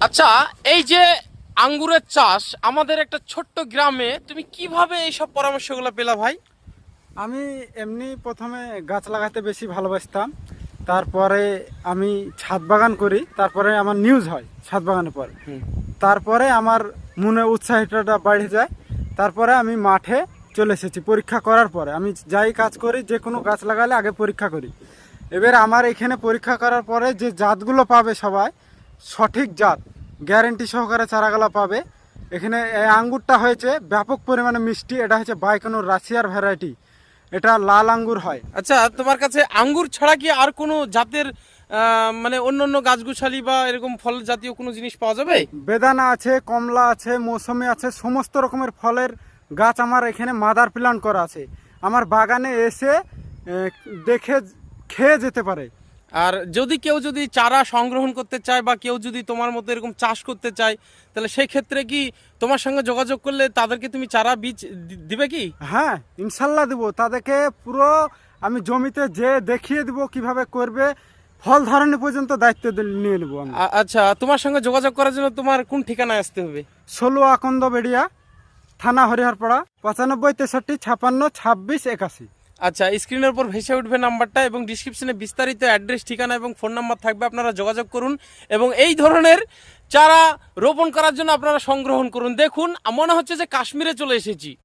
আচ্ছা, এই যে আঙ্গুরের চাষ আমাদের একটা ছোট্ট গ্রামে, তুমি কিভাবে এইসব পরামর্শগুলো পেলা ভাই? আমি এমনি প্রথমে গাছ লাগাতে বেশি ভালোবাসতাম। তারপরে আমি ছাদ বাগান করি, তারপরে আমার নিউজ হয় ছাদ বাগানের পরে। তারপরে আমার মনে উৎসাহটা বেড়ে যায়। তারপরে আমি মাঠে চলে এসেছি পরীক্ষা করার পরে। আমি যাই কাজ করি, যে কোনো গাছ লাগালে আগে পরীক্ষা করি। এবার আমার এখানে পরীক্ষা করার পরে যে জাতগুলো পাবে সবাই সঠিক জাত, গ্যারেন্টি সহকারে চারাগুলো পাবে। এখানে এই আঙ্গুরটা হয়েছে ব্যাপক পরিমাণে মিষ্টি। এটা হচ্ছে বাইকোনোর রাশিয়ার ভ্যারাইটি। এটা লাল আঙ্গুর হয়। আচ্ছা, তোমার কাছে আঙ্গুর ছাড়া কি আর কোনো জাতের মানে অন্য অন্য গাছগুছালি বা এরকম ফল জাতীয় কোনো জিনিস পাওয়া যাবে? বেদানা আছে, কমলা আছে, মৌসুমি আছে, সমস্ত রকমের ফলের গাছ আমার এখানে মাদার প্ল্যান্ট করা আছে। আমার বাগানে এসে দেখে খেয়ে যেতে পারে। আর যদি কেউ যদি চারা সংগ্রহণ করতে চায় বা কেউ যদি তোমার মতো এরকম চাষ করতে চায়, তাহলে সেই ক্ষেত্রে কি তোমার সঙ্গে যোগাযোগ করলে তাদেরকে তুমি চারা বীজ দিবে কি? হ্যাঁ, ইনশাল্লাহ দেবো। তাদেরকে পুরো আমি জমিতে যে দেখিয়ে দিব কিভাবে করবে, ফল ধারণী পর্যন্ত দায়িত্ব নিয়ে নেবো আমি। আচ্ছা, তোমার সঙ্গে যোগাযোগ করার জন্য তোমার কোন ঠিকানায় আসতে হবে? 16 আকন্দ বেড়িয়া, থানা হরিহরপাড়া, 95 63 56 26 81। আচ্ছা, স্ক্রিনের উপর ভেসে উঠবে নাম্বারটা এবং ডিসক্রিপশনে বিস্তারিত অ্যাড্রেস, ঠিকানা এবং ফোন নাম্বার থাকবে। আপনারা যোগাযোগ করুন এবং এই ধরনের চারা রোপণ করার জন্য আপনারা সংগ্রহণ করুন। দেখুন, মনে হচ্ছে যে কাশ্মীরে চলে এসেছি।